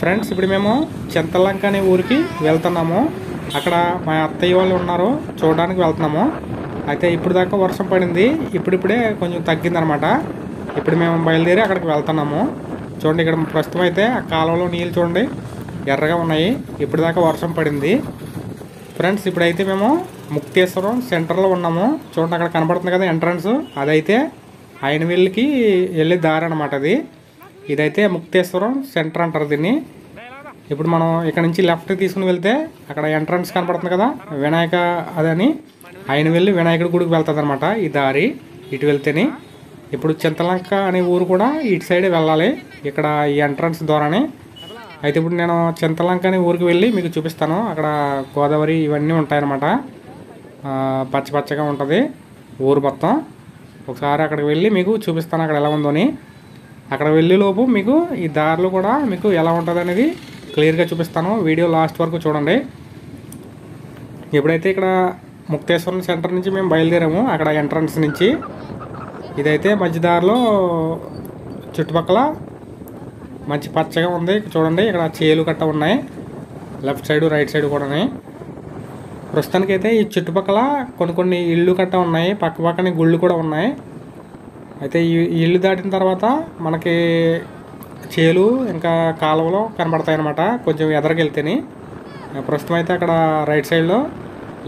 Friends ఇప్పుడు మేము చింతలంక అనే ఊరికి వెళ్తున్నాము. అక్కడ మా అత్తయ్య వాళ్ళు ఉన్నారు, చూడడానికి వెళ్తున్నాము. అయితే ఇప్పుడు దాకా వర్షం పడింది, ఇప్పుడిప్పుడే కొంచెం తగ్గిందనమాట. ఇప్పుడు మేము బయలుదేరి అక్కడికి వెళ్తున్నాము. చూడండి, ఇక్కడ ప్రస్తుతం అయితే ఆ కాలువలో నీళ్ళు చూడండి ఎర్రగా ఉన్నాయి. ఇప్పుడు దాకా వర్షం పడింది. ఫ్రెండ్స్ ఇప్పుడైతే మేము ముక్తేశ్వరం సెంటర్లో ఉన్నాము. చూడండి, అక్కడ కనబడుతుంది కదా ఎంట్రన్స్, అదైతే ఆయనవెల్లికి వెళ్ళే దారి అనమాట. ఇదైతే ముక్తేశ్వరం సెంటర్ అంటారు దీన్ని. ఇప్పుడు మనం ఇక్కడ నుంచి లెఫ్ట్ తీసుకుని వెళ్తే అక్కడ ఎంట్రన్స్ కనపడుతుంది కదా, వినాయక అదని ఆయనవెల్లి వినాయకుడి గుడికి వెళ్తుంది అనమాట ఈ దారి. ఇటు వెళ్తేనే ఇప్పుడు చింతలంక అనే ఊరు కూడా ఇటు సైడే వెళ్ళాలి, ఇక్కడ ఈ ఎంట్రన్స్ ద్వారానే. అయితే ఇప్పుడు నేను చింతలంక అనే ఊరికి వెళ్ళి మీకు చూపిస్తాను. అక్కడ గోదావరి ఇవన్నీ ఉంటాయన్నమాట, పచ్చపచ్చగా ఉంటుంది ఊరు మొత్తం. ఒకసారి అక్కడికి వెళ్ళి మీకు చూపిస్తాను అక్కడ ఎలా ఉందని. అక్కడ వెళ్ళేలోపు మీకు ఈ దారిలో కూడా మీకు ఎలా ఉంటుంది అనేది క్లియర్గా చూపిస్తాను. వీడియో లాస్ట్ వరకు చూడండి. ఎప్పుడైతే ఇక్కడ ముక్తేశ్వరం సెంటర్ నుంచి మేము బయలుదేరాము, అక్కడ ఎంట్రన్స్ నుంచి ఇదైతే మధ్య దారిలో చుట్టుపక్కల మంచి పచ్చగా ఉంది చూడండి. ఇక్కడ చేలు కట్ట ఉన్నాయి, లెఫ్ట్ సైడ్ రైట్ సైడ్ కూడా ఉన్నాయి. ప్రస్తుతానికైతే ఈ చుట్టుపక్కల కొన్ని ఇళ్ళు కట్ట ఉన్నాయి, పక్కనే గుళ్ళు కూడా ఉన్నాయి. అయితే ఈ ఇల్లు దాటిన తర్వాత మనకి చేలు ఇంకా కాలువలో కనబడతాయి అన్నమాట, కొంచెం ఎదరకెళ్తేనే. ప్రస్తుతం అయితే అక్కడ రైట్ సైడ్లో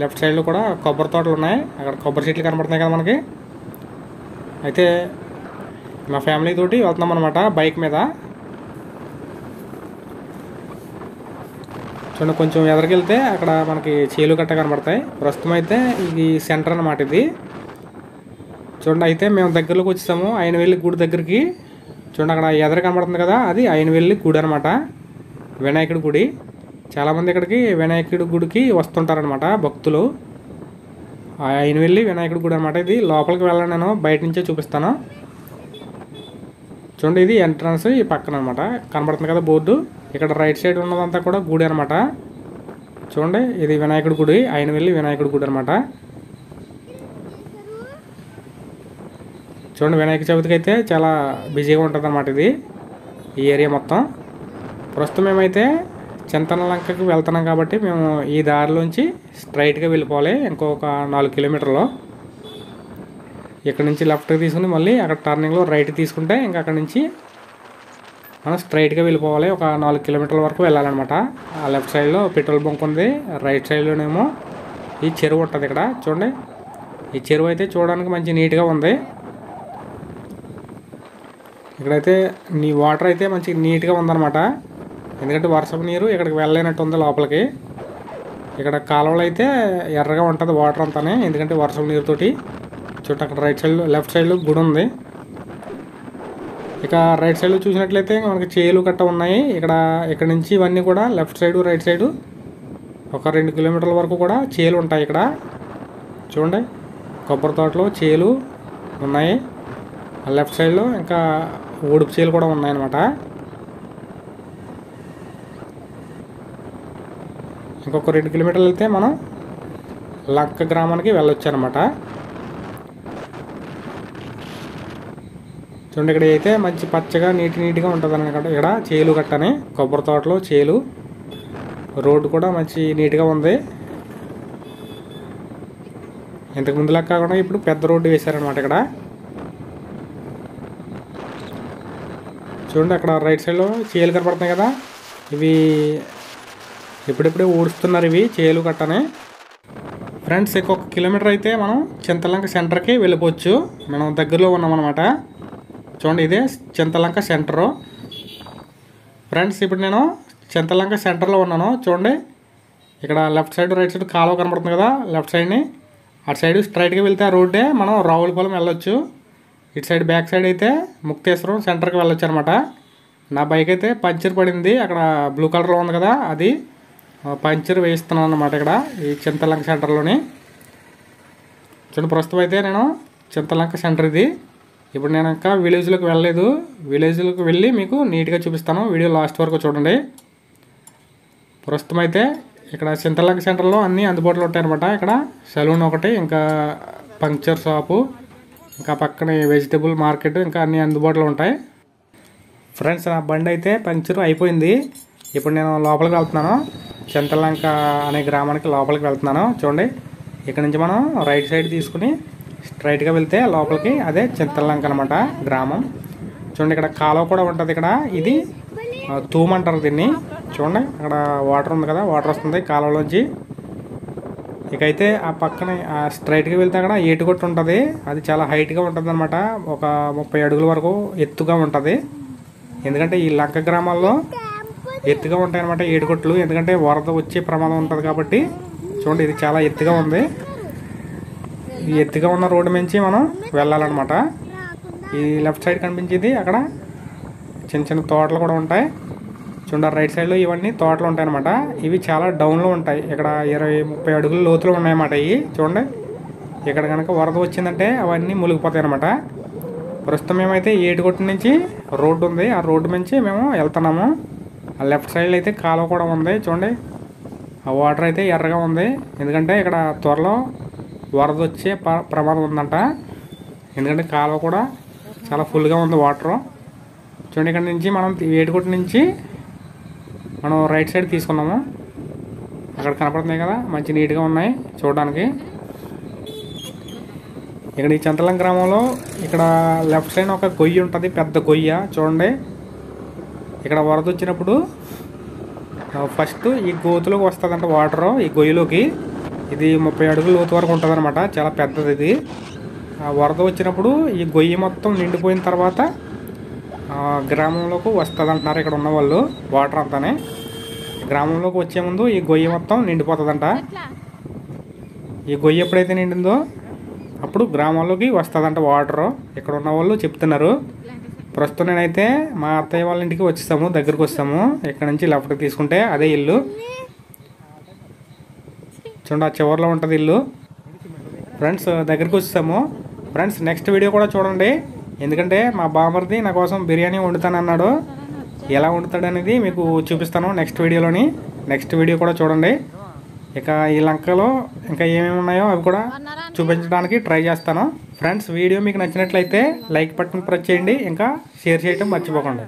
లెఫ్ట్ సైడ్లో కూడా కొబ్బరి తోటలు ఉన్నాయి, అక్కడ కొబ్బరి చెట్లు కనబడుతున్నాయి కదా మనకి. అయితే మా ఫ్యామిలీ తోటి వెళ్తున్నాం అనమాట బైక్ మీద. చూడండి, కొంచెం ఎదరికెళ్తే అక్కడ మనకి చేలు కట్ట కనబడతాయి. ప్రస్తుతం అయితే ఇది సెంటర్ అన్నమాట ఇది. చూడండి, అయితే మేము దగ్గరలోకి వచ్చేసాము ఆయనవెల్లి గుడి దగ్గరికి. చూడండి, అక్కడ ఎదర కనబడుతుంది కదా, అది ఆయనవెల్లి గుడి అనమాట, వినాయకుడి గుడి. చాలామంది ఇక్కడికి వినాయకుడి గుడికి వస్తుంటారనమాట భక్తులు. ఆయనవెల్లి వినాయకుడి గుడి అనమాట ఇది. లోపలికి వెళ్ళాను, నేను బయట నుంచే చూపిస్తాను. చూడండి, ఇది ఎంట్రన్స్ ఈ పక్కన అనమాట కనబడుతుంది కదా బోర్డు. ఇక్కడ రైట్ సైడ్ ఉన్నదంతా కూడా గుడి అనమాట. చూడండి, ఇది వినాయకుడి గుడి, ఆయనవెల్లి వినాయకుడి గుడి అనమాట. చూడండి, వినాయక చవితికి అయితే చాలా బిజీగా ఉంటుంది అన్నమాట ఇది, ఈ ఏరియా మొత్తం. ప్రస్తుతం మేమైతే చింతలంకకి వెళ్తున్నాం కాబట్టి మేము ఈ దారిలోంచి స్ట్రైట్గా వెళ్ళిపోవాలి. ఇంకొక 4 కిలోమీటర్లు ఇక్కడ నుంచి లెఫ్ట్కి తీసుకుని మళ్ళీ అక్కడ టర్నింగ్లో రైట్ తీసుకుంటే ఇంకా అక్కడ నుంచి మనం స్ట్రైట్గా వెళ్ళిపోవాలి. ఒక 4 కిలోమీటర్ల వరకు వెళ్ళాలన్నమాట. ఆ లెఫ్ట్ సైడ్లో పెట్రోల్ బంక్ ఉంది, రైట్ సైడ్లోనేమో ఈ చెరువు ఉంటుంది. ఇక్కడ చూడండి, ఈ చెరువు అయితే చూడడానికి మంచి నీట్గా ఉంది. ఇక్కడైతే వాటర్ అయితే మంచి నీట్గా ఉందన్నమాట, ఎందుకంటే వర్షపు నీరు ఇక్కడికి వెళ్ళలేనట్టు ఉంది లోపలికి. ఇక్కడ కాలువలో అయితే ఎర్రగా ఉంటుంది వాటర్ అంతానే, ఎందుకంటే వర్షపు నీరుతోటి. చుట్టూ అక్కడ రైట్ సైడ్లో లెఫ్ట్ సైడ్లో గుడి ఉంది. ఇక రైట్ సైడ్లో చూసినట్లయితే మనకి చేలు కట్ట ఉన్నాయి. ఇక్కడ నుంచి ఇవన్నీ కూడా లెఫ్ట్ సైడు రైట్ సైడు ఒక 2 కిలోమీటర్ల వరకు కూడా చేలు ఉంటాయి. ఇక్కడ చూడండి, కొబ్బరి తోటలో చేలు ఉన్నాయి. లెఫ్ట్ సైడ్లో ఇంకా ఊడుపు చేలు కూడా ఉన్నాయన్నమాట. ఇంకొక 2 కిలోమీటర్లు వెళ్తే మనం లంక గ్రామానికి వెళ్ళొచ్చు అనమాట. చూడండి, ఇక్కడ అయితే మంచి పచ్చగా నీట్గా ఉంటుంది అన్నమాట. ఇక్కడ చేలు కట్టని కొబ్బరి తోటలో చేలు, రోడ్డు కూడా మంచి నీట్గా ఉంది. ఇంతకు ముందులా కాకుండా ఇప్పుడు పెద్ద రోడ్డు వేశారనమాట ఇక్కడ. చూడండి, అక్కడ రైట్ సైడ్లో చేలు కనపడుతున్నాయి కదా, ఇవి ఇప్పుడిప్పుడే ఊడుస్తున్నారు ఇవి చేలు కట్టని. ఫ్రెండ్స్, ఇంకొక కిలోమీటర్ అయితే మనం చింతలంక సెంటర్కి వెళ్ళిపోవచ్చు. మనం దగ్గరలో ఉన్నామన్నమాట. చూడండి, ఇదే చింతలంక సెంటరు. ఫ్రెండ్స్, ఇప్పుడు నేను చింతలంక సెంటర్లో ఉన్నాను. చూడండి, ఇక్కడ లెఫ్ట్ సైడ్ రైట్ సైడ్ కాలువ కనబడుతుంది కదా, లెఫ్ట్ సైడ్ని అటు సైడ్ స్ట్రైట్గా వెళ్తే ఆ రోడ్డే మనం రావులపాలెం వెళ్ళొచ్చు. ఇటు సైడ్ బ్యాక్ సైడ్ అయితే ముక్తేశ్వరం సెంటర్కి వెళ్ళొచ్చు అనమాట. నా బైక్ అయితే పంచర్ పడింది, అక్కడ బ్లూ కలర్లో ఉంది కదా, అది పంచర్ వేస్తున్నాను అనమాట ఇక్కడ ఈ చింతలంక సెంటర్లోని. చూడండి, ప్రస్తుతం అయితే నేను చింతలంక సెంటర్ ఇది. ఇప్పుడు నేను ఇంకా విలేజ్లోకి వెళ్ళలేదు, విలేజ్లోకి వెళ్ళి మీకు నీట్గా చూపిస్తాను. వీడియో లాస్ట్ వరకు చూడండి. ప్రస్తుతం అయితే ఇక్కడ చింతలంక సెంటర్లో అన్నీ అందుబాటులో ఉంటాయన్నమాట. ఇక్కడ సలూన్ ఒకటి, ఇంకా పంక్చర్ షాపు, ఇంకా పక్కనే వెజిటబుల్ మార్కెట్, ఇంకా అన్నీ అందుబాటులో ఉంటాయి. ఫ్రెండ్స్, నా బండి అయితే పంక్చర్ అయిపోయింది. ఇప్పుడు నేను లోపలికి వెళ్తున్నాను. చింతలంక అనే గ్రామానికి లోపలికి వెళ్తున్నాను. చూడండి, ఇక్కడ నుంచి మనం రైట్ సైడ్ తీసుకుని స్ట్రైట్గా వెళ్తే లోపలికి అదే చింతలంక అనమాట గ్రామం. చూడండి, ఇక్కడ కాలువ కూడా ఉంటుంది. ఇక్కడ ఇది తూము అంటారు దీన్ని. చూడండి, అక్కడ వాటర్ ఉంది కదా, వాటర్ వస్తుంది కాలువలోంచి. ఇకైతే ఆ పక్కన స్ట్రైట్గా వెళ్తే అక్కడ ఏటుగొట్టు ఉంటుంది. అది చాలా హైట్గా ఉంటుంది అనమాట. ఒక 30 అడుగుల వరకు ఎత్తుగా ఉంటుంది. ఎందుకంటే ఈ లంక గ్రామాల్లో ఎత్తుగా ఉంటాయి అనమాట ఏటుగొట్లు. ఎందుకంటే వరద వచ్చే ప్రమాదం ఉంటుంది కాబట్టి. చూడండి, ఇది చాలా ఎత్తుగా ఉంది. ఈ ఎత్తుగా ఉన్న రోడ్డు నుంచి మనం వెళ్ళాలన్నమాట. ఈ లెఫ్ట్ సైడ్ కనిపించేది అక్కడ చిన్న చిన్న తోటలు కూడా ఉంటాయి. చూడండి, రైట్ సైడ్లో ఇవన్నీ తోటలు ఉంటాయి అనమాట. ఇవి చాలా డౌన్లో ఉంటాయి. ఇక్కడ 20-30 అడుగుల లోతులు ఉన్నాయన్నమాట. ఇవి చూడండి, ఇక్కడ కనుక వరద వచ్చిందంటే అవన్నీ మునిగిపోతాయి అనమాట. ప్రస్తుతం మేమైతే ఏటుగొట్టు నుంచి రోడ్డు ఉంది, ఆ రోడ్డు నుంచి మేము వెళ్తున్నాము. ఆ లెఫ్ట్ సైడ్లో అయితే కాలువ కూడా ఉంది. చూడండి, ఆ వాటర్ అయితే ఎర్రగా ఉంది. ఎందుకంటే ఇక్కడ త్వరలో వరద వచ్చే ప్రమాదం ఉందంట. ఎందుకంటే కాలువ కూడా చాలా ఫుల్గా ఉంది వాటరు. చూడండి, ఇక్కడ నుంచి మనం ఏటుగొట్టు నుంచి మనం రైట్ సైడ్ తీసుకున్నాము. అక్కడ కనపడుతున్నాయి కదా, మంచి నీట్గా ఉన్నాయి చూడడానికి. ఇక్కడ ఈ చింతలంక గ్రామంలో ఇక్కడ లెఫ్ట్ సైడ్ ఒక గొయ్యి ఉంటుంది, పెద్ద గొయ్య. చూడండి, ఇక్కడ వరద వచ్చినప్పుడు ఫస్ట్ ఈ గోతులోకి వస్తుందంట వాటరు. ఈ గొయ్యిలోకి ఇది 30 అడుగుల లోతు వరకు ఉంటుంది అనమాట. చాలా పెద్దది ఇది. వరద వచ్చినప్పుడు ఈ గొయ్యి మొత్తం నిండిపోయిన తర్వాత గ్రామంలోకి వస్తుంది అంటున్నారు ఇక్కడ ఉన్న వాళ్ళు. వాటర్ అంతానే గ్రామంలోకి వచ్చే ముందు ఈ గొయ్యి మొత్తం నిండిపోతుందంట. ఈ గొయ్యి ఎప్పుడైతే నిండిందో అప్పుడు గ్రామంలోకి వస్తుందంట వాటరు. ఇక్కడ ఉన్న వాళ్ళు చెప్తున్నారు. ప్రస్తుతం నేనైతే మా అత్తయ్య వాళ్ళ ఇంటికి వచ్చేసాము, దగ్గరకు వస్తాము. ఇక్కడ నుంచి లెఫ్ట్కి తీసుకుంటే అదే ఇల్లు. చూడండి, ఆ చివరిలో ఉంటుంది ఇల్లు. ఫ్రెండ్స్, దగ్గరికి వచ్చేసాము. ఫ్రెండ్స్, నెక్స్ట్ వీడియో కూడా చూడండి. ఎందుకంటే మా బామర్ది నా కోసం బిర్యానీ వండుతానన్నాడు. ఎలా వండుతాడు అనేది మీకు చూపిస్తాను నెక్స్ట్ వీడియోలోని. నెక్స్ట్ వీడియో కూడా చూడండి. ఇక ఈ లంకలో ఇంకా ఏమేమి ఉన్నాయో అవి కూడా చూపించడానికి ట్రై చేస్తాను. ఫ్రెండ్స్, వీడియో మీకు నచ్చినట్లయితే లైక్ బటన్ ప్రెస్ చేయండి, ఇంకా షేర్ చేయడం మర్చిపోకండి.